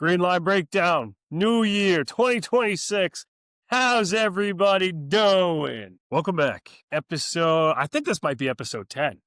Green Line Breakdown, New Year 2026. How's everybody doing? Welcome back. I think this might be episode 10.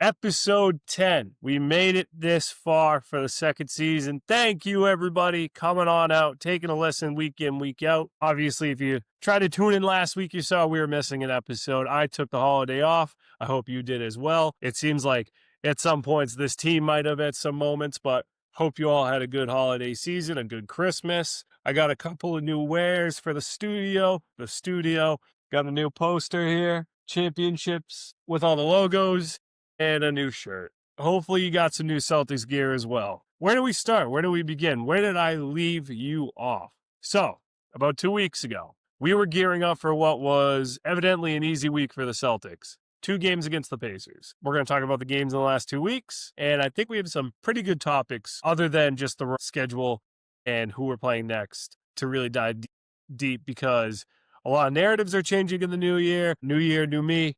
Episode 10. We made it this far for the second season. Thank you, everybody, coming on out, taking a listen week in, week out. Obviously, if you tried to tune in last week, you saw we were missing an episode. I took the holiday off. I hope you did as well. It seems like at some points this team might have at some moments, but hope you all had a good holiday season, a good Christmas. I got a couple of new wares for the studio. Got a new poster here, championships with all the logos, and a new shirt. Hopefully you got some new Celtics gear as well. Where do we start? Where do we begin? Where did I leave you off? So, about 2 weeks ago, we were gearing up for what was evidently an easy week for the Celtics. 2 games against the Pacers. We're going to talk about the games in the last 2 weeks, and I think we have some pretty good topics other than just the schedule and who we're playing next to really dive deep because a lot of narratives are changing in the new year. New year, new me.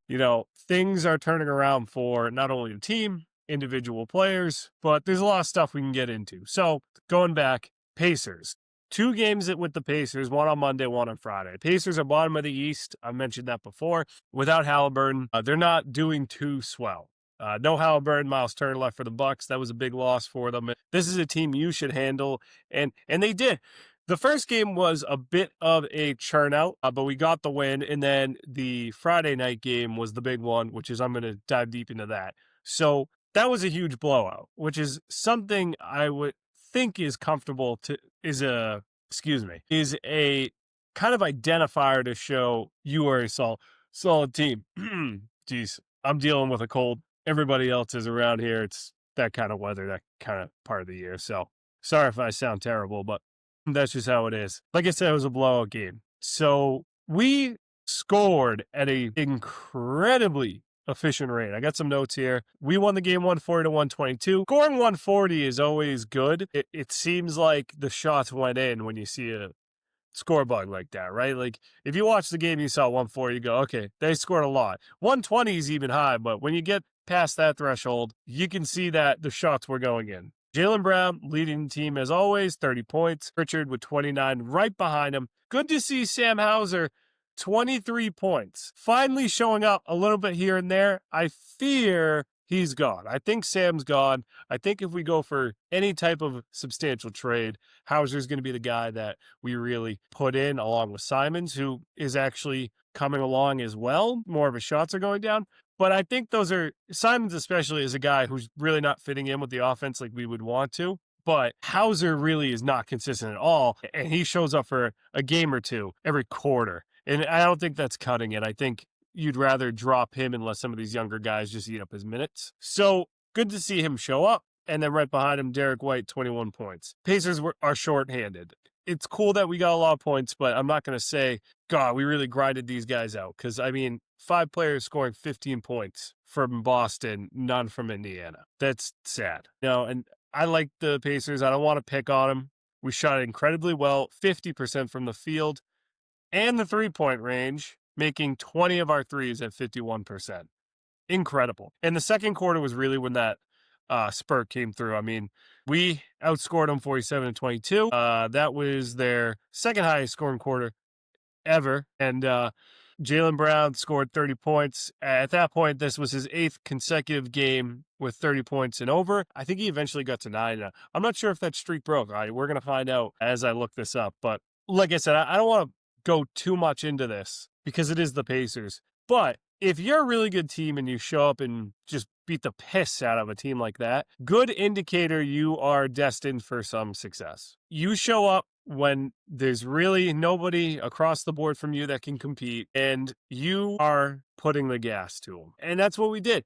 Things are turning around for not only the team, individual players, but there's a lot of stuff we can get into. So, going back, Pacers. 2 games with the Pacers, one on Monday, one on Friday. Pacers are bottom of the East. I mentioned that before. Without Halliburton, they're not doing too swell. No Halliburton, Miles Turner left for the Bucks. That was a big loss for them. This is a team you should handle, and they did. The first game was a bit of a churn out, but we got the win, and then the Friday night game was the big one, which is I'm going to dive deep into that. So that was a huge blowout, which is something I would think is comfortable is a kind of identifier to show you are a solid team. Jeez, I'm dealing with a cold. Everybody else is around here. It's that kind of weather, that kind of part of the year. So sorry if I sound terrible, but that's just how it is. Like I said, it was a blowout game. So we scored at an incredibly efficient rate. I got some notes here. We won the game 140 to 122. Scoring 140 is always good. It seems like the shots went in when you see a score bug like that, right? Like if you watch the game, you saw 140, you go, okay, they scored a lot. 120 is even high, but when you get past that threshold, you can see that the shots were going in. Jaylen Brown leading the team as always, 30 points. Richard with 29 right behind him. Good to see Sam Hauser, 23 points. Finally showing up a little bit here and there. I fear he's gone. I think Sam's gone. I think if we go for any type of substantial trade, Hauser's going to be the guy that we really put in along with Simons, who is actually coming along as well. More of his shots are going down. But I think Simons especially is a guy who's really not fitting in with the offense like we would want to. But Hauser really is not consistent at all. And he shows up for a game or two every quarter. And I don't think that's cutting it. I think you'd rather drop him and let some of these younger guys just eat up his minutes. So good to see him show up. And then right behind him, Derek White, 21 points. Pacers are shorthanded. It's cool that we got a lot of points, but I'm not going to say, God, we really grinded these guys out. Because, 5 players scoring 15 points from Boston, none from Indiana. That's sad. And I like the Pacers. I don't want to pick on them. We shot incredibly well, 50% from the field and the three-point range, making 20 of our threes at 51%. Incredible. And the second quarter was really when that spurt came through. We outscored them 47-22. That was their second highest scoring quarter ever. And Jaylen Brown scored 30 points. At that point, this was his 8th consecutive game with 30 points and over. I think he eventually got to 9. I'm not sure if that streak broke. We're going to find out as I look this up. But like I said, I don't want to go too much into this because it is the Pacers. But if you're a really good team and you show up and just beat the piss out of a team like that, good indicator you are destined for some success. You show up when there's really nobody across the board from you that can compete, and you are putting the gas to them. And that's what we did.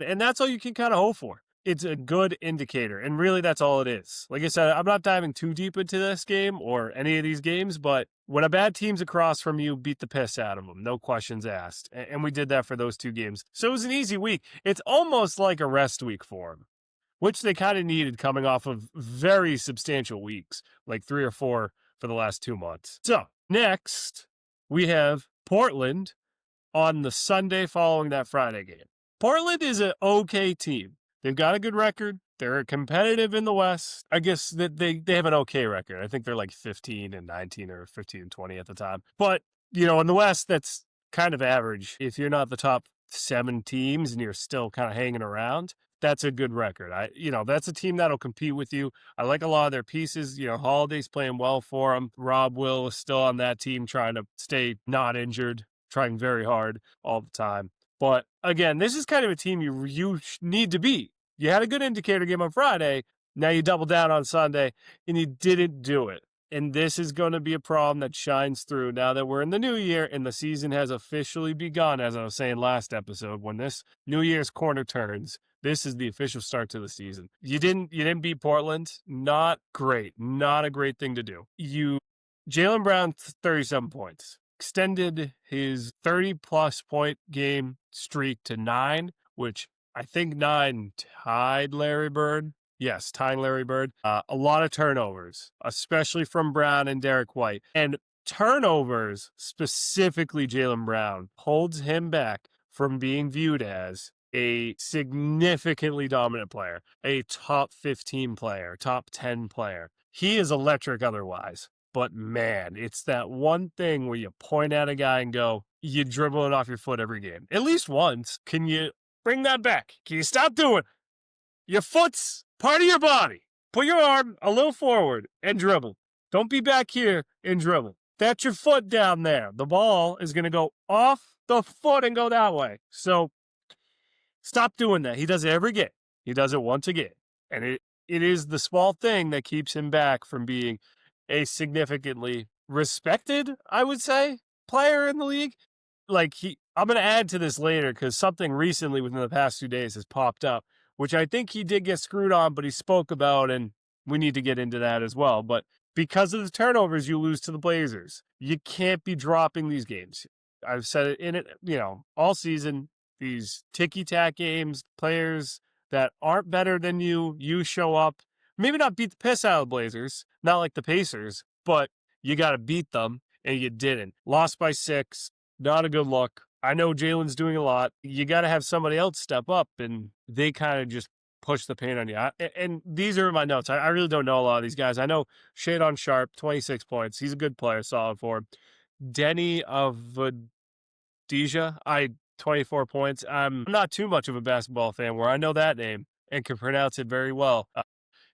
And that's all you can kind of hope for. It's a good indicator, and really that's all it is. Like I said, I'm not diving too deep into this game or any of these games, but when a bad team's across from you, beat the piss out of them, no questions asked. And we did that for those 2 games. So it was an easy week. It's almost like a rest week for them, which they kind of needed coming off of very substantial weeks, like 3 or 4 for the last 2 months. So next, we have Portland on the Sunday following that Friday game. Portland is an okay team. They've got a good record. They're competitive in the West. I guess that they have an okay record. I think they're like 15-19 or 15-20 at the time. But, in the West, that's kind of average. If you're not the top 7 teams and you're still kind of hanging around, that's a good record. That's a team that'll compete with you. I like a lot of their pieces. Holiday's playing well for them. Rob Will is still on that team trying to stay not injured, trying very hard all the time. But again, this is kind of a team you need to beat. You had a good indicator game on Friday. Now you double down on Sunday, and you didn't do it. And this is going to be a problem that shines through now that we're in the new year and the season has officially begun, as I was saying last episode. When this New Year's corner turns, this is the official start to the season. You didn't beat Portland. Not great. Not a great thing to do. Jaylen Brown, 37 points. Extended his 30-plus point game streak to 9, which I think 9 tied Larry Bird. Yes, tying Larry Bird. A lot of turnovers, especially from Brown and Derek White. And turnovers, specifically Jaylen Brown, holds him back from being viewed as a significantly dominant player, a top 15 player, top 10 player. He is electric otherwise. But man, it's that one thing where you point at a guy and go, you dribble it off your foot every game. At least once. Can you bring that back? Can you stop doing it? Your foot's part of your body. Put your arm a little forward and dribble. Don't be back here and dribble. That's your foot down there. The ball is going to go off the foot and go that way. So stop doing that. He does it every game. He does it once a game. And it is the small thing that keeps him back from being a significantly respected, I would say, player in the league. I'm going to add to this later because something recently within the past 2 days has popped up, which I think he did get screwed on, but he spoke about, and we need to get into that as well. But because of the turnovers, you lose to the Blazers. You can't be dropping these games. I've said it all season, these ticky-tack games, players that aren't better than you show up. Maybe not beat the piss out of the Blazers, not like the Pacers, but you got to beat them, and you didn't. Lost by 6, not a good look. I know Jaylen's doing a lot. You got to have somebody else step up, and they kind of just push the paint on you. And these are my notes. I really don't know a lot of these guys. I know Shadon Sharp, 26 points. He's a good player, solid for him. Denny Avdija, 24 points. I'm not too much of a basketball fan where I know that name and can pronounce it very well.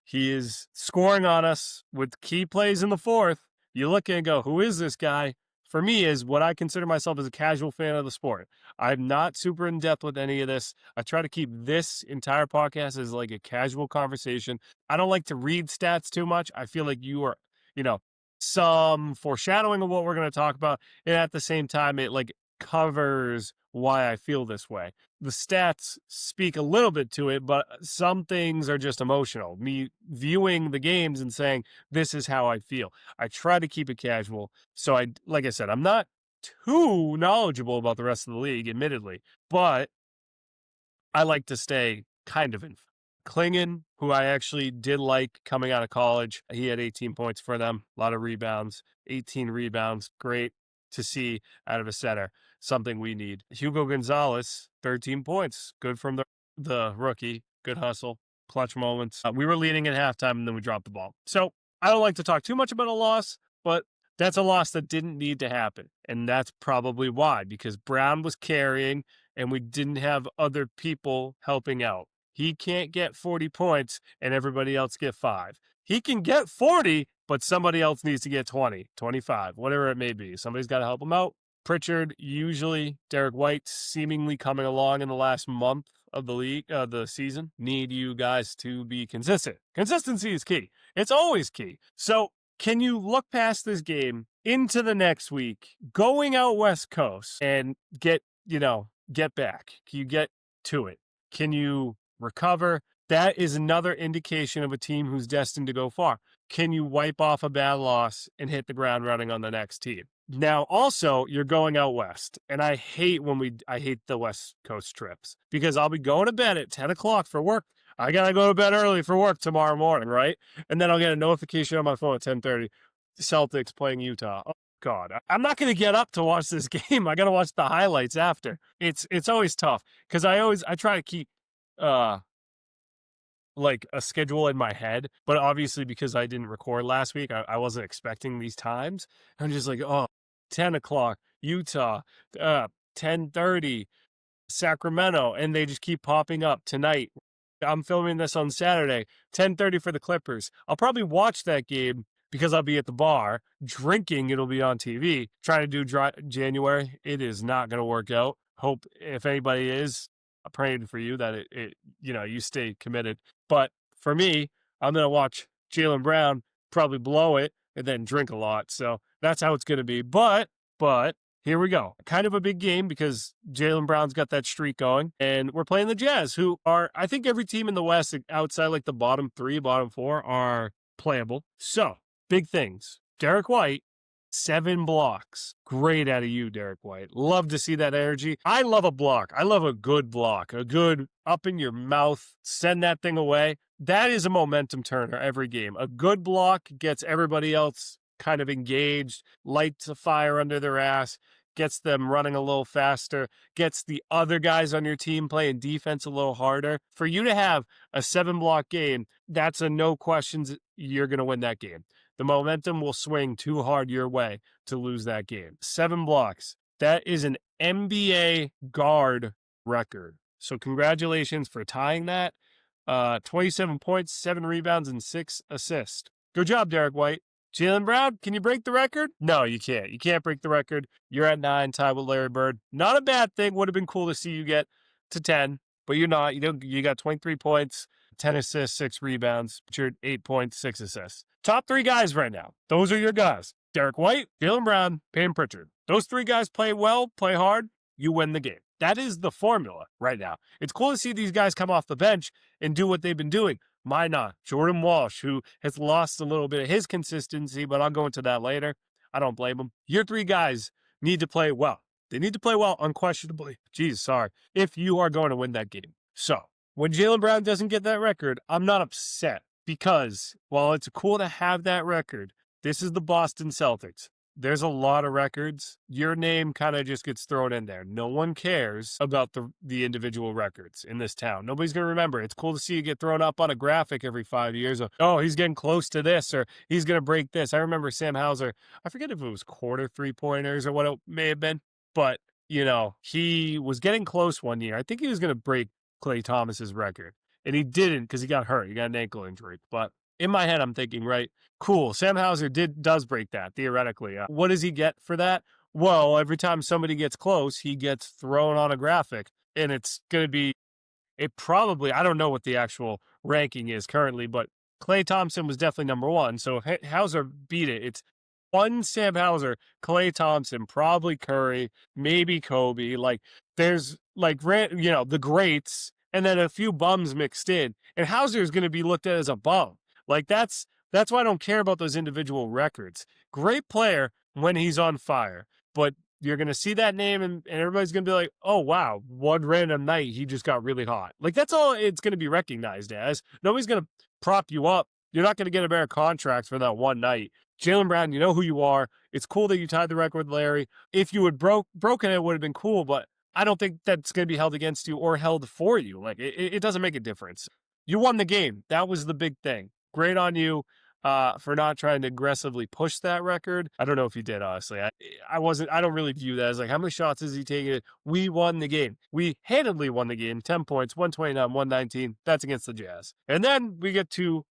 He is scoring on us with key plays in the fourth. You look and go, who is this guy? For me, is what I consider myself as a casual fan of the sport. I'm not super in depth with any of this. I try to keep this entire podcast as like a casual conversation. I don't like to read stats too much. I feel like you are, some foreshadowing of what we're going to talk about. And at the same time, it like covers why I feel this way. The stats speak a little bit to it, but some things are just emotional. Me viewing the games and saying, this is how I feel. I try to keep it casual. So like I said, I'm not too knowledgeable about the rest of the league, admittedly, but I like to stay kind of informed. Klingon, who I actually did like coming out of college, he had 18 points for them, a lot of rebounds, 18 rebounds. Great to see out of a center, something we need. Hugo Gonzalez, 13 points. Good from the rookie. Good hustle. Clutch moments. We were leading at halftime, and then we dropped the ball. So I don't like to talk too much about a loss, but that's a loss that didn't need to happen. And that's probably why, because Brown was carrying, and we didn't have other people helping out. He can't get 40 points, and everybody else get 5. He can get 40, but somebody else needs to get 20, 25, whatever it may be. Somebody's got to help him out. Pritchard, usually Derek White, seemingly coming along in the last month of the league, the season. Need you guys to be consistent. Consistency is key. It's always key. So can you look past this game into the next week, going out West Coast, and get back? Can you get to it? Can you recover? That is another indication of a team who's destined to go far. Can you wipe off a bad loss and hit the ground running on the next team? Now, also, you're going out west, and I hate the West Coast trips because I'll be going to bed at 10 o'clock for work. I got to go to bed early for work tomorrow morning, right? And then I'll get a notification on my phone at 10:30, Celtics playing Utah. Oh, God, I'm not going to get up to watch this game. I got to watch the highlights after. It's always tough because I try to keep like a schedule in my head, but obviously because I didn't record last week, I wasn't expecting these times. I'm just like, oh, 10 o'clock, Utah, 10:30, Sacramento, and they just keep popping up tonight. I'm filming this on Saturday, 10:30 for the Clippers. I'll probably watch that game because I'll be at the bar drinking. It'll be on TV. Trying to do January. It is not going to work out. Hope if anybody is, I'm praying for you that you stay committed. But for me, I'm going to watch Jaylen Brown probably blow it and then drink a lot. So that's how it's going to be. But here we go. Kind of a big game because Jaylen Brown's got that streak going. And we're playing the Jazz, who are, I think every team in the West outside like the bottom 3, bottom 4 are playable. So, big things. Derek White, 7 blocks. Great out of you, Derek White. Love to see that energy. I love a block. I love a good block. A good up in your mouth, send that thing away. That is a momentum turner every game. A good block gets everybody else kind of engaged, lights a fire under their ass, gets them running a little faster, gets the other guys on your team playing defense a little harder. For you to have a 7-block game, that's a no questions you're going to win that game. The momentum will swing too hard your way to lose that game. 7 blocks. That is an NBA guard record. So congratulations for tying that. 27 points, 7 rebounds, and 6 assists. Good job, Derek White. Jaylen Brown, can you break the record? No, you can't. You can't break the record. You're at 9, tied with Larry Bird. Not a bad thing. Would have been cool to see you get to 10, but you're not. You got 23 points, 10 assists, 6 rebounds. But you're 8 points, 6 assists. Top 3 guys right now. Those are your guys. Derek White, Jaylen Brown, Payton Pritchard. Those 3 guys play well, play hard, you win the game. That is the formula right now. It's cool to see these guys come off the bench and do what they've been doing. Minot, Jordan Walsh, who has lost a little bit of his consistency, but I'll go into that later. I don't blame him. Your 3 guys need to play well. They need to play well, unquestionably. If you are going to win that game. So, when Jaylen Brown doesn't get that record, I'm not upset because while it's cool to have that record, this is the Boston Celtics. There's a lot of records. Your name kind of just gets thrown in there. No one cares about the individual records in this town. Nobody's going to remember. It's cool to see you get thrown up on a graphic every 5 years of, oh, he's getting close to this or he's going to break this. I remember Sam Hauser, I forget if it was quarter 3-pointers or what it may have been, but, he was getting close one year. I think he was going to break Klay Thomas's record, and he didn't because he got hurt. He got an ankle injury, but in my head, I'm thinking, right, cool. Sam Hauser does break that, theoretically. What does he get for that? Well, every time somebody gets close, he gets thrown on a graphic. And it's going to be, I don't know what the actual ranking is currently, but Klay Thompson was definitely number 1. So if Hauser beat it, it's 1 Sam Hauser, Klay Thompson, probably Curry, maybe Kobe. Like, there's, the greats, and then a few bums mixed in. And Hauser is going to be looked at as a bum. Like, that's why I don't care about those individual records. Great player when he's on fire, but you're going to see that name and everybody's going to be like, oh, wow, one random night he just got really hot. Like, that's all it's going to be recognized as. Nobody's going to prop you up. You're not going to get a better contract for that one night. Jaylen Brown, you know who you are. It's cool that you tied the record with Larry. If you had broken it would have been cool, but I don't think that's going to be held against you or held for you. Like, it doesn't make a difference. You won the game. That was the big thing. Great on you for not trying to aggressively push that record. I don't know if you did, honestly. I don't really view that as like, how many shots is he taking? We won the game. We handedly won the game. 10 points, 129, 119. That's against the Jazz. And then we get to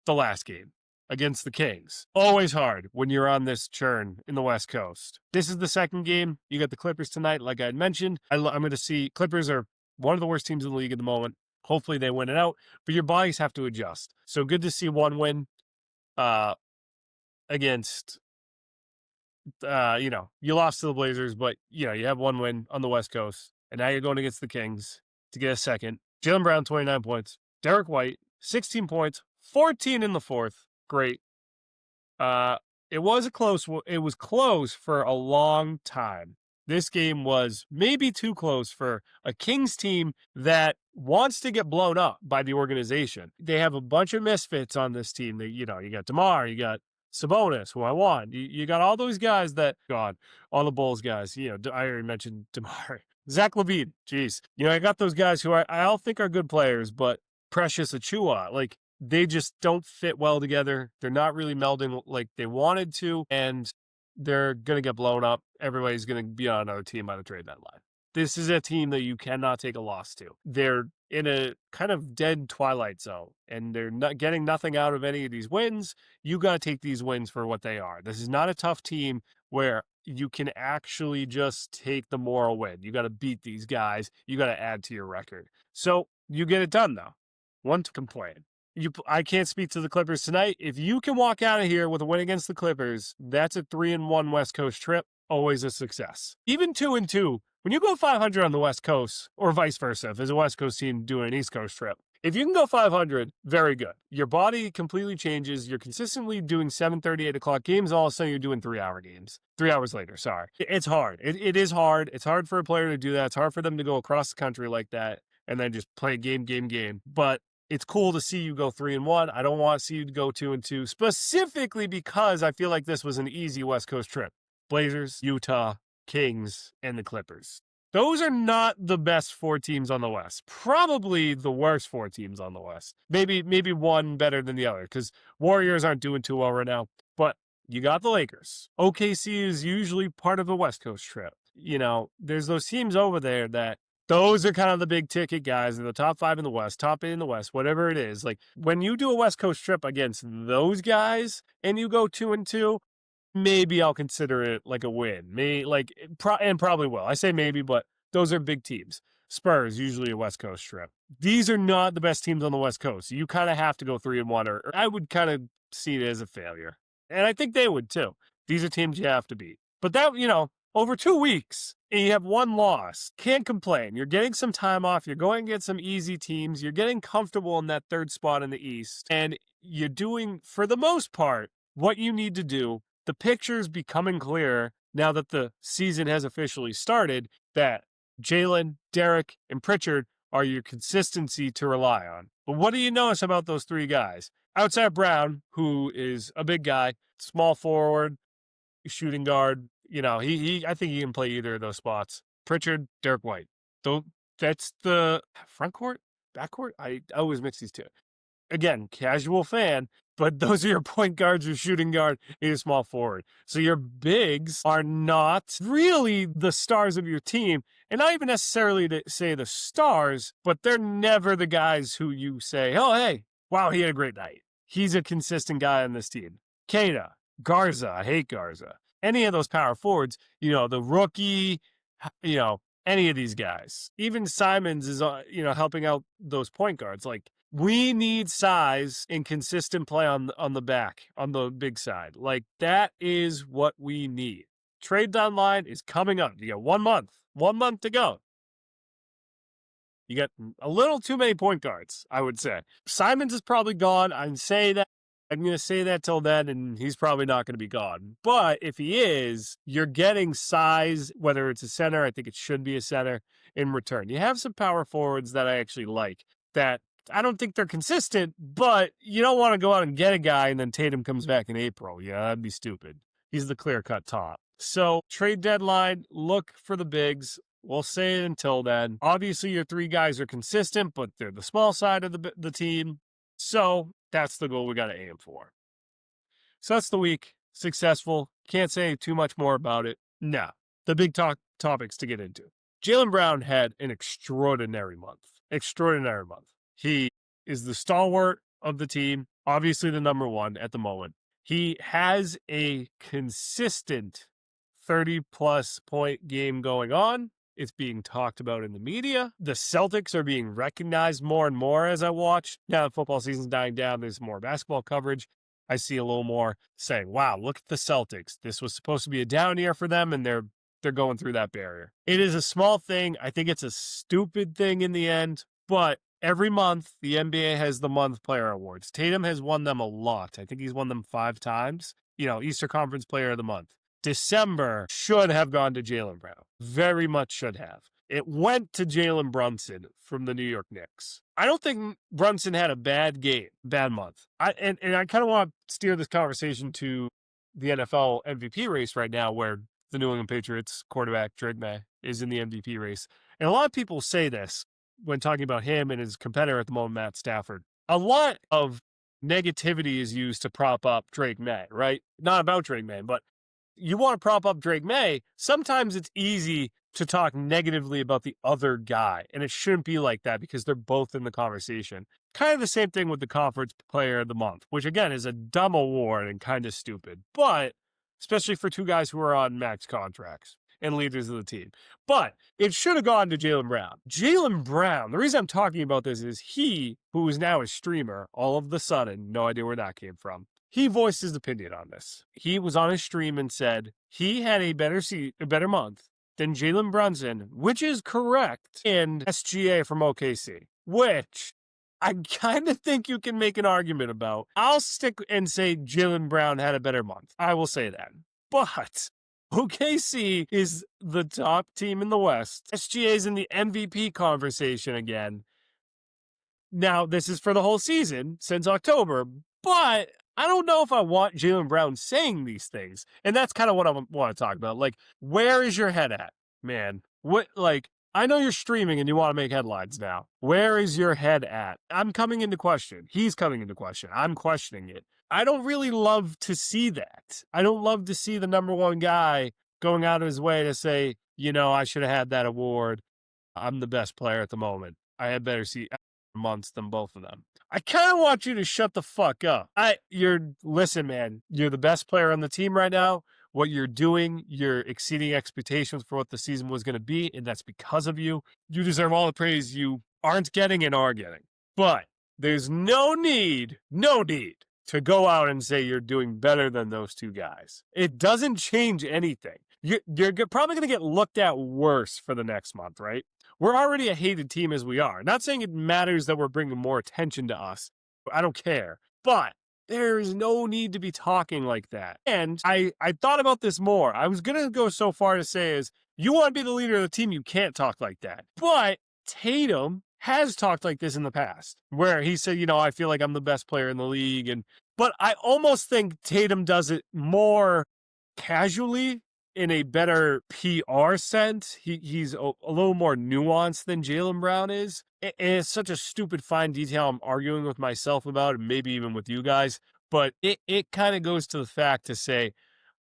the last game against the Kings. Always hard when you're on this churn in the West Coast. This is the second game. You got the Clippers tonight, like I had mentioned. I'm going to see Clippers are one of the worst teams in the league at the moment. Hopefully they win it out, but your bodies have to adjust. So good to see one win against, you lost to the Blazers, but, you have one win on the West Coast, and now you're going against the Kings to get a second. Jaylen Brown, 29 points. Derek White, 16 points, 14 in the fourth. Great. It was close for a long time. This game was maybe too close for a Kings team that wants to get blown up by the organization. They have a bunch of misfits on this team. You got DeMar, you got Sabonis, who I want. You got all those guys all the Bulls guys. I already mentioned DeMar. Zach LaVine, geez. I got those guys who I all think are good players, but Precious Achua. Like, they just don't fit well together. They're not really melding like they wanted to, and they're going to get blown up. Everybody's going to be on another team by the trade deadline. This is a team that you cannot take a loss to. They're in a kind of dead twilight zone, and they're not getting nothing out of any of these wins. You got to take these wins for what they are. This is not a tough team where you can actually just take the moral win. You got to beat these guys. You got to add to your record. So you get it done, though. One to complain. I can't speak to the Clippers tonight. If you can walk out of here with a win against the Clippers, that's a 3-1 West Coast trip. Always a success. Even 2-2, when you go 500 on the West Coast, or vice versa, if there's a West Coast team doing an East Coast trip, if you can go 500, very good. Your body completely changes. You're consistently doing 7:30, 8 o'clock games. All of a sudden, you're doing 3-hour games. 3 hours later, sorry. It's hard. It is hard. It's hard for a player to do that. It's hard for them to go across the country like that and then just play game. But it's cool to see you go 3-1. I don't want to see you go 2-2, specifically because I feel like this was an easy West Coast trip. Blazers, Utah, Kings, and the Clippers. Those are not the best 4 teams on the West. Probably the worst 4 teams on the West. Maybe one better than the other, because Warriors aren't doing too well right now. But you got the Lakers. OKC is usually part of a West Coast trip. You know, there's those teams over there that those are kind of the big ticket guys in the top 5 in the West, top 8 in the West, whatever it is. Like, when you do a West Coast trip against those guys and you go 2-2, maybe I'll consider it like a win. And probably will. I say maybe, but those are big teams. Spurs, usually a West Coast trip. These are not the best teams on the West Coast. You kind of have to go 3-1, or I would kind of see it as a failure. And I think they would too. These are teams you have to beat. But that, over 2 weeks, and you have 1 loss. Can't complain. You're getting some time off. You're going to get some easy teams. You're getting comfortable in that 3rd spot in the East. And you're doing, for the most part, what you need to do. The picture's becoming clearer now that the season has officially started, that Jalen, Derek, and Pritchard are your consistency to rely on. But what do you notice about those 3 guys? Outside Brown, who is a big guy, small forward, shooting guard, I think he can play either of those spots. Pritchard, Derek White. That's the front court, back court. I always mix these 2. Again, casual fan, but those are your point guards, your shooting guard, and your small forward. So your bigs are not really the stars of your team, and not even necessarily to say the stars, but they're never the guys who you say, oh, hey, wow, he had a great night. He's a consistent guy on this team. Keita, Garza, I hate Garza. Any of those power forwards, the rookie, any of these guys. Even Simons is, helping out those point guards. Like, we need size and consistent play on the back, on the big side. Like, that is what we need. Trade deadline is coming up. You got 1 month. 1 month to go. You got a little too many point guards, I would say. Simons is probably gone. I'm going to say that till then, and he's probably not going to be gone. But if he is, you're getting size, whether it's a center, I think it should be a center, in return. You have some power forwards that I actually like, that I don't think they're consistent, but you don't want to go out and get a guy and then Tatum comes back in April. Yeah, that'd be stupid. He's the clear-cut top. So, trade deadline, look for the bigs. We'll say it until then. Obviously, your 3 guys are consistent, but they're the small side of the team. So, that's the goal we got to aim for. So that's the week. Successful. Can't say too much more about it. Now, the big topics to get into. Jaylen Brown had an extraordinary month. He is the stalwart of the team, obviously the number 1 at the moment. He has a consistent 30-plus point game going on. It's being talked about in the media. The Celtics are being recognized more and more as I watch. Now that football season's dying down, there's more basketball coverage. I see a little more saying, wow, look at the Celtics. This was supposed to be a down year for them, and they're going through that barrier. It is a small thing. I think it's a stupid thing in the end, but every month, the NBA has the month player awards. Tatum has won them a lot. I think he's won them 5 times. Eastern Conference Player of the Month. December should have gone to Jaylen Brown. Very much should have. It went to Jalen Brunson from the New York Knicks. I don't think Brunson had a bad month. I kind of want to steer this conversation to the NFL MVP race right now, where the New England Patriots quarterback Drake May is in the MVP race. And a lot of people say this. when talking about him and his competitor at the moment, Matt Stafford, a lot of negativity is used to prop up Drake May, right? Not about Drake May, but you want to prop up Drake May. Sometimes it's easy to talk negatively about the other guy, and it shouldn't be like that because they're both in the conversation. Kind of the same thing with the Conference Player of the Month, which again is a dumb award and kind of stupid, but especially for two guys who are on max contracts and leaders of the team. But it should have gone to Jaylen Brown. Jaylen Brown, the reason I'm talking about this is he, who is now a streamer, all of the sudden, no idea where that came from, he voiced his opinion on this. He was on his stream and said he had a better month than Jalen Brunson, which is correct, in SGA from OKC, which I kind of think you can make an argument about. I'll stick and say Jaylen Brown had a better month. I will say that. But OKC is the top team in the West. SGA is in the MVP conversation again. Now, this is for the whole season since October, but I don't know if I want Jaylen Brown saying these things. And that's kind of what I want to talk about. Like, where is your head at, man? I know you're streaming and you want to make headlines now. Where is your head at? I'm coming into question. He's coming into question. I'm questioning it. I don't really love to see that. I don't love to see the number one guy going out of his way to say, I should have had that award. I'm the best player at the moment. I had better months than both of them. I kind of want you to shut the fuck up. Listen, man, you're the best player on the team right now. What you're doing, you're exceeding expectations for what the season was going to be, and that's because of you. You deserve all the praise you aren't getting and are getting. But there's no need to go out and say you're doing better than those two guys. It doesn't change anything. You're probably going to get looked at worse for the next month, right? We're already a hated team as we are. Not saying it matters that we're bringing more attention to us. I don't care. But there's no need to be talking like that. And I thought about this more. I was going to go so far to say is, you want to be the leader of the team, you can't talk like that. But Tatum has talked like this in the past, where he said, I feel like I'm the best player in the league. But I almost think Tatum does it more casually, in a better PR sense. He's a little more nuanced than Jaylen Brown is. And it's such a stupid fine detail I'm arguing with myself about, and maybe even with you guys. But it kind of goes to the fact to say,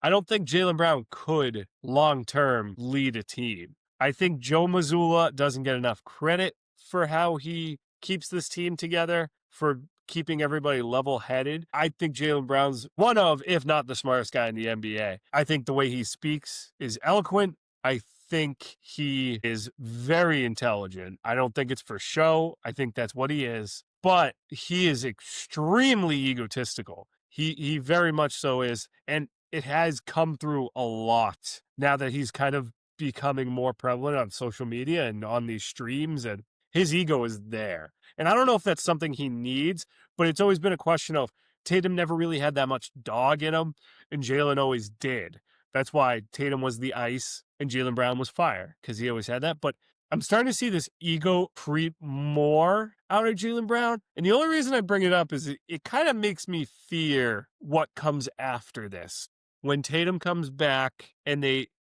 I don't think Jaylen Brown could long-term lead a team. I think Joe Mazzulla doesn't get enough credit for how he keeps this team together, for keeping everybody level-headed. I think Jaylen Brown's one of, if not the smartest guy in the NBA. I think the way he speaks is eloquent. I think he is very intelligent. I don't think it's for show. I think that's what he is. But he is extremely egotistical. He very much so is. And it has come through a lot now that he's kind of becoming more prevalent on social media and on these streams, and his ego is there. And I don't know if that's something he needs, but it's always been a question of Tatum never really had that much dog in him, and Jaylen always did. That's why Tatum was the ice and Jaylen Brown was fire, because he always had that. But I'm starting to see this ego creep more out of Jaylen Brown. And the only reason I bring it up is it kind of makes me fear what comes after this. When Tatum comes back and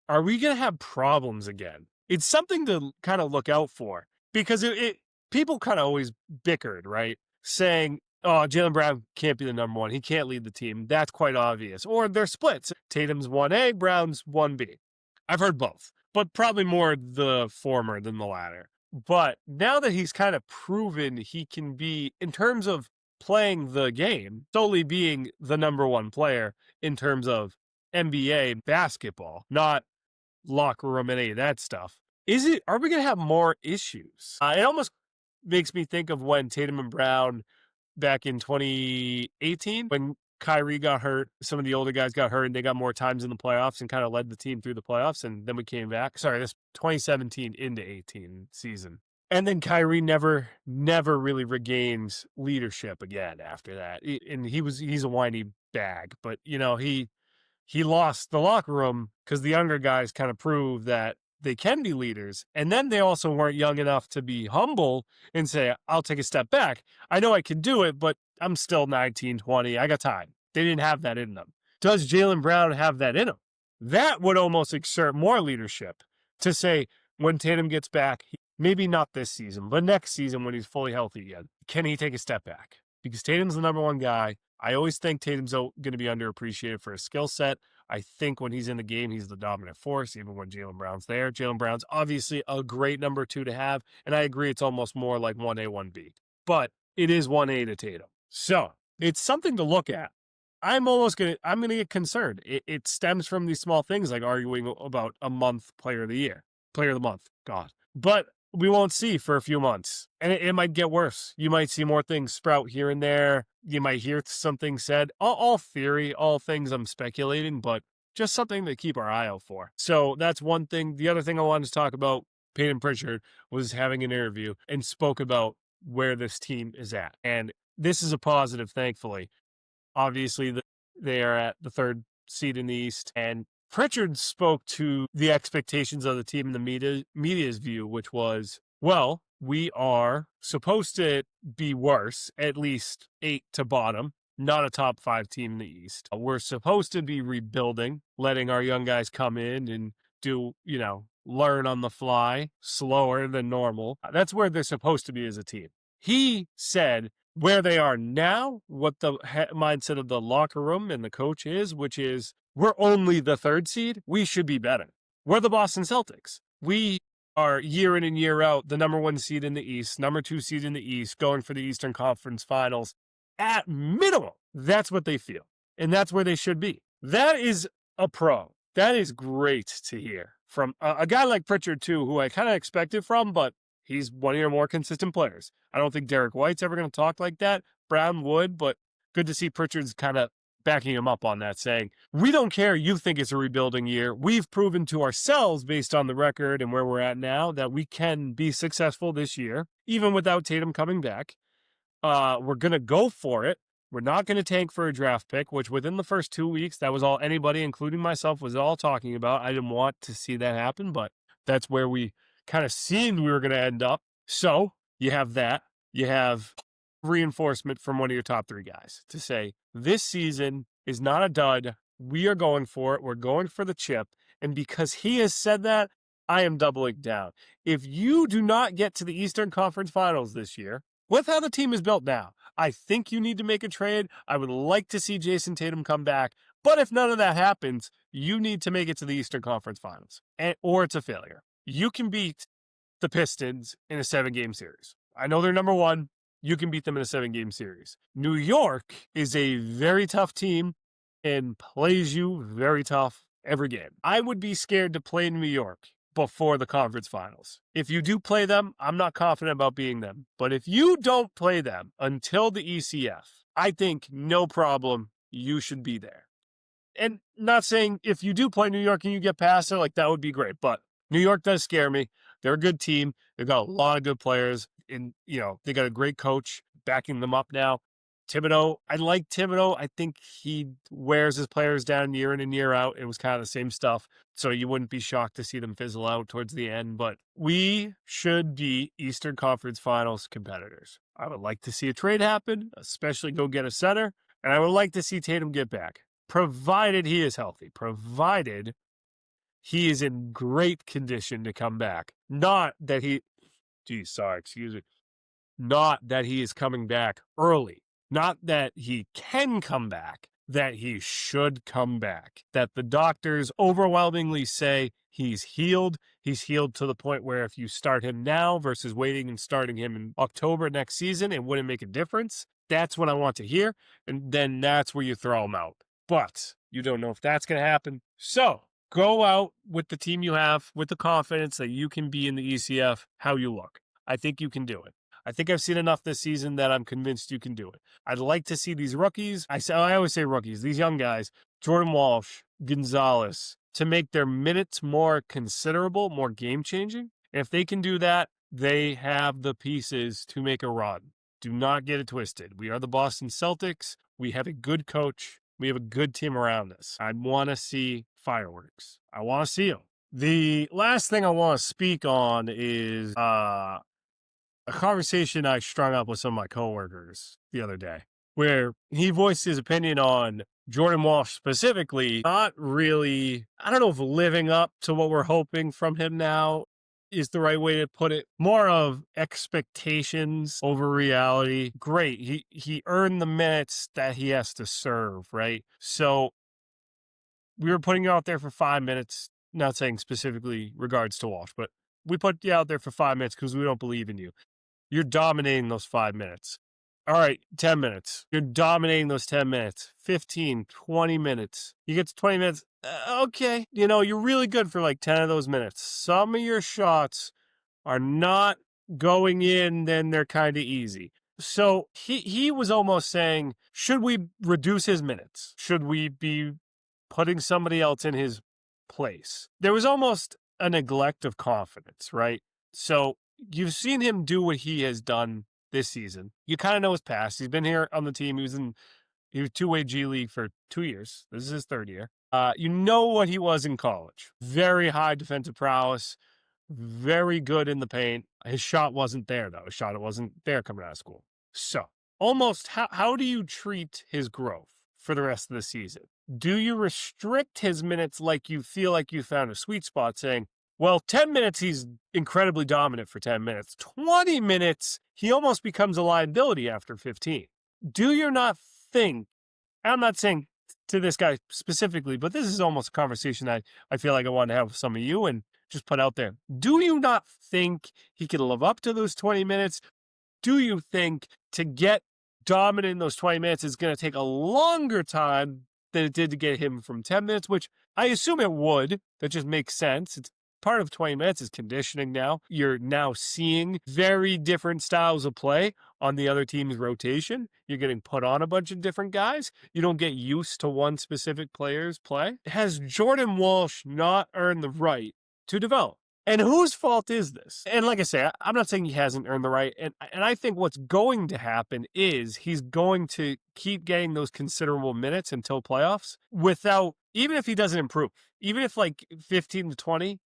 are we going to have problems again? It's something to kind of look out for, because people kind of always bickered, right? Saying, oh, Jaylen Brown can't be the number one. He can't lead the team. That's quite obvious. Or they're splits. Tatum's 1A, Brown's 1B. I've heard both, but probably more the former than the latter. But now that he's kind of proven he can be, in terms of playing the game, solely being the number one player in terms of NBA basketball, not locker room and any of that stuff, are we going to have more issues? It almost makes me think of when Tatum and Brown back in 2018, when Kyrie got hurt, some of the older guys got hurt, and they got more times in the playoffs and kind of led the team through the playoffs. And then we came back. Sorry, this 2017 into 18 season. And then Kyrie never really regains leadership again after that. And he's a whiny bag, but he lost the locker room because the younger guys kind of proved that they can be leaders. And then they also weren't young enough to be humble and say, I'll take a step back. I know I can do it, but I'm still 19, 20. I got time. They didn't have that in them. Does Jaylen Brown have that in him? That would almost exert more leadership to say, when Tatum gets back, maybe not this season, but next season when he's fully healthy again, can he take a step back? Because Tatum's the number one guy. I always think Tatum's going to be underappreciated for his skill set. I think when he's in the game, he's the dominant force, even when Jaylen Brown's there. Jaylen Brown's obviously a great number 2 to have, and I agree it's almost more like 1A, 1B. But it is 1A to Tatum. So it's something to look at. I'm gonna get concerned. It stems from these small things like arguing about a month player of the month. God. But we won't see for a few months. And it might get worse. You might see more things sprout here and there. You might hear something said. All theory, all things I'm speculating, but just something to keep our eye out for. So that's one thing. The other thing I wanted to talk about, Peyton Pritchard was having an interview and spoke about where this team is at. And this is a positive, thankfully. Obviously, they are at the 3rd seed in the East, and Pritchard spoke to the expectations of the team in the media's view, which was, well, we are supposed to be worse, at least 8 to bottom, not a top 5 team in the East. We're supposed to be rebuilding, letting our young guys come in and do, learn on the fly, slower than normal. That's where they're supposed to be as a team. He said where they are now, what the mindset of the locker room and the coach is, which is we're only the 3rd seed. We should be better. We're the Boston Celtics. We are year in and year out the number 1 seed in the East, number 2 seed in the East, going for the Eastern Conference Finals. At minimum, that's what they feel. And that's where they should be. That is a pro. That is great to hear from a guy like Pritchard, too, who I kind of expected from, but he's one of your more consistent players. I don't think Derek White's ever going to talk like that. Brown would, but good to see Pritchard's kind of backing him up on that, saying, we don't care you think it's a rebuilding year. We've proven to ourselves, based on the record and where we're at now, that we can be successful this year, even without Tatum coming back. We're going to go for it. We're not going to tank for a draft pick, which within the first 2 weeks, that was all anybody, including myself, was all talking about. I didn't want to see that happen, but that's where we kind of seemed we were going to end up. So you have that. You have reinforcement from one of your top 3 guys to say, this season is not a dud. We are going for it. We're going for the chip. And because he has said that, I am doubling down. If you do not get to the Eastern Conference Finals this year, with how the team is built now, I think you need to make a trade. I would like to see Jason Tatum come back. But if none of that happens, you need to make it to the Eastern Conference Finals, or it's a failure. You can beat the Pistons in a 7-game series. I know they're number 1. You can beat them in a 7-game series. New York is a very tough team and plays you very tough every game. I would be scared to play New York before the conference finals. If you do play them, I'm not confident about beating them. But if you don't play them until the ECF, I think no problem, you should be there. And not saying if you do play New York and you get past it, like that would be great. But New York does scare me. They're a good team. They've got a lot of good players. And, they got a great coach backing them up now. Thibodeau, I like Thibodeau. I think he wears his players down year in and year out. It was kind of the same stuff. So you wouldn't be shocked to see them fizzle out towards the end. But we should be Eastern Conference Finals competitors. I would like to see a trade happen, especially go get a center. And I would like to see Tatum get back, provided he is healthy, provided he is in great condition to come back. Not that he is coming back early. Not that he can come back, that he should come back. That the doctors overwhelmingly say he's healed. He's healed to the point where if you start him now versus waiting and starting him in October next season, it wouldn't make a difference. That's what I want to hear. And then that's where you throw him out. But you don't know if that's going to happen. So go out with the team you have, with the confidence that you can be in the ECF how you look. I think you can do it. I think I've seen enough this season that I'm convinced you can do it. I'd like to see these rookies, I always say rookies, these young guys, Jordan Walsh, Gonzalez, to make their minutes more considerable, more game-changing. And if they can do that, they have the pieces to make a run. Do not get it twisted. We are the Boston Celtics. We have a good coach. We have a good team around us. I want to see fireworks. I want to see them. The last thing I want to speak on is a conversation I strung up with some of my coworkers the other day, where he voiced his opinion on Jordan Walsh specifically, not really, I don't know if living up to what we're hoping from him now. is the right way to put it. More of expectations over reality. Great. He earned the minutes that he has to serve, right? So we were putting you out there for 5 minutes, not saying specifically regards to Walsh, but we put you out there for 5 minutes because we don't believe in you. You're dominating those 5 minutes. All right, 10 minutes. You're dominating those 10 minutes. 15, 20 minutes. You get to 20 minutes. Okay. You're really good for like 10 of those minutes. Some of your shots are not going in, then they're kind of easy. So he was almost saying, should we reduce his minutes? Should we be putting somebody else in his place? There was almost a neglect of confidence, right? So you've seen him do what he has done this season. You kind of know his past. He's been here on the team. He was two-way G League for 2 years. This is his third year. You know what he was in college. Very high defensive prowess, very good in the paint. His shot wasn't there, though. His shot wasn't there coming out of school. So almost how do you treat his growth for the rest of the season? Do you restrict his minutes like you feel like you found a sweet spot, saying, well, 10 minutes, he's incredibly dominant for 10 minutes. 20 minutes, he almost becomes a liability after 15. Do you not think, I'm not saying to this guy specifically, but this is almost a conversation I feel like I want to have with some of you and just put out there. Do you not think he can live up to those 20 minutes? Do you think to get dominant in those 20 minutes is going to take a longer time than it did to get him from 10 minutes, which I assume it would. That just makes sense. It's part of 20 minutes is conditioning now. You're now seeing very different styles of play on the other team's rotation. You're getting put on a bunch of different guys. You don't get used to one specific player's play. Has Jordan Walsh not earned the right to develop? And whose fault is this? And like I say, I'm not saying he hasn't earned the right. And I think what's going to happen is he's going to keep getting those considerable minutes until playoffs without, even if he doesn't improve, even if like 15 to 20,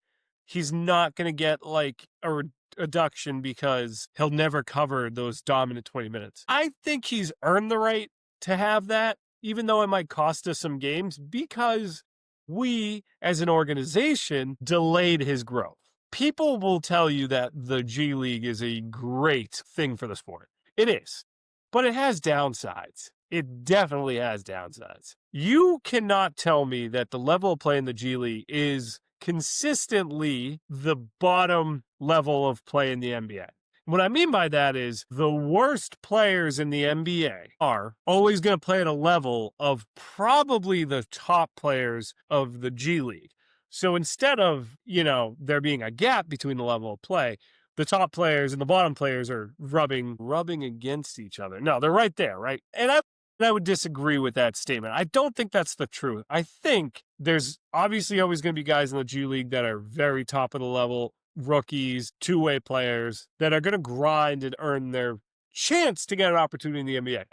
he's not going to get like a reduction because he'll never cover those dominant 20 minutes. I think he's earned the right to have that, even though it might cost us some games, because we as an organization delayed his growth. People will tell you that the G League is a great thing for the sport. It is, but it has downsides. It definitely has downsides. You cannot tell me that the level of play in the G League is consistently the bottom level of play in the NBA. What I mean by that is the worst players in the NBA are always going to play at a level of probably the top players of the G League. So instead of, there being a gap between the level of play, the top players and the bottom players are rubbing against each other. No, they're right there, right? And I would disagree with that statement. I don't think that's the truth. I think there's obviously always going to be guys in the G League that are very top of the level, rookies, two-way players that are going to grind and earn their chance to get an opportunity in the NBA.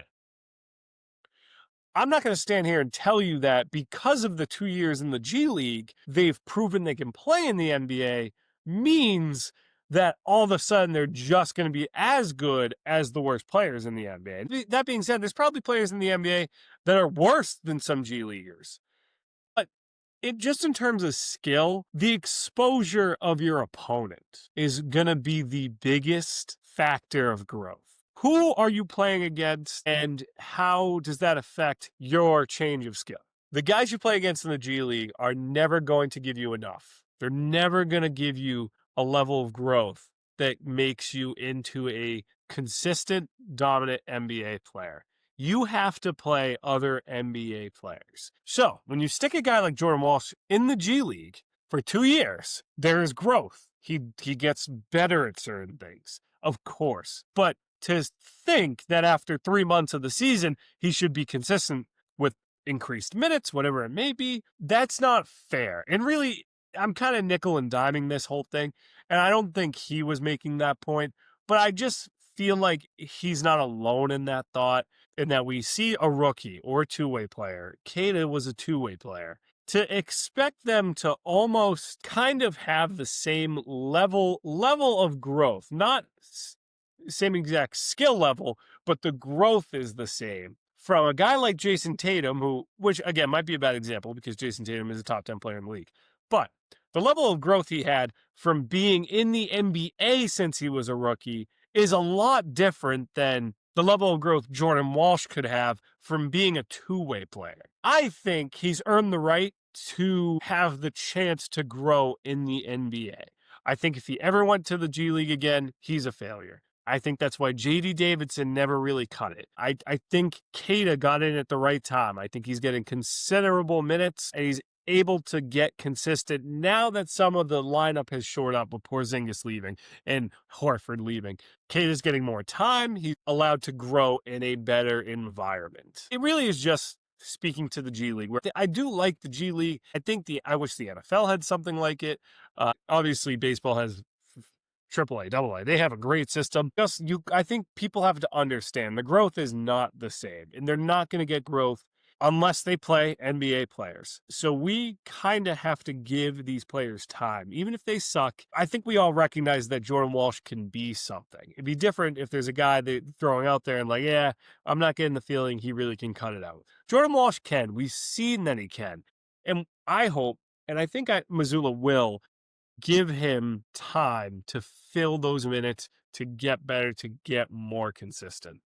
I'm not going to stand here and tell you that because of the 2 years in the G League, they've proven they can play in the NBA means that all of a sudden they're just going to be as good as the worst players in the NBA. That being said, there's probably players in the NBA that are worse than some G Leaguers. But just in terms of skill, the exposure of your opponent is going to be the biggest factor of growth. Who are you playing against, and how does that affect your change of skill? The guys you play against in the G League are never going to give you enough. They're never going to give you a level of growth that makes you into a consistent, dominant NBA player. You have to play other NBA players. So when you stick a guy like Jordan Walsh in the G League for 2 years, there is growth. He gets better at certain things, of course. But to think that after 3 months of the season, he should be consistent with increased minutes, whatever it may be, that's not fair. And really, I'm kind of nickel and diming this whole thing. And I don't think he was making that point, but I just feel like he's not alone in that thought, and that we see a rookie or a two-way player. Teoh was a two-way player. To expect them to almost kind of have the same level of growth, not same exact skill level, but the growth is the same. From a guy like Jason Tatum, which again might be a bad example because Jason Tatum is a top 10 player in the league, but The level of growth he had from being in the NBA since he was a rookie is a lot different than the level of growth Jordan Walsh could have from being a two-way player. I think he's earned the right to have the chance to grow in the NBA. I think if he ever went to the G League again, he's a failure. I think that's why J.D. Davidson never really cut it. I think Keita got in at the right time. I think he's getting considerable minutes, and he's able to get consistent now that some of the lineup has shored up with Porzingis leaving and Horford leaving. Keita's getting more time. He's allowed to grow in a better environment. It really is just speaking to the G League, where I do like the G League. I wish the NFL had something like it. Obviously, baseball has AAA, AA. They have a great system. I think people have to understand the growth is not the same, and they're not going to get growth unless they play NBA players. So we kind of have to give these players time, even if they suck. I think we all recognize that Jordan Walsh can be something. It'd be different if there's a guy that throwing out there and like, yeah, I'm not getting the feeling he really can cut it out. Jordan Walsh can. We've seen that he can. And I hope, and I think Missoula will, give him time to fill those minutes, to get better, to get more consistent.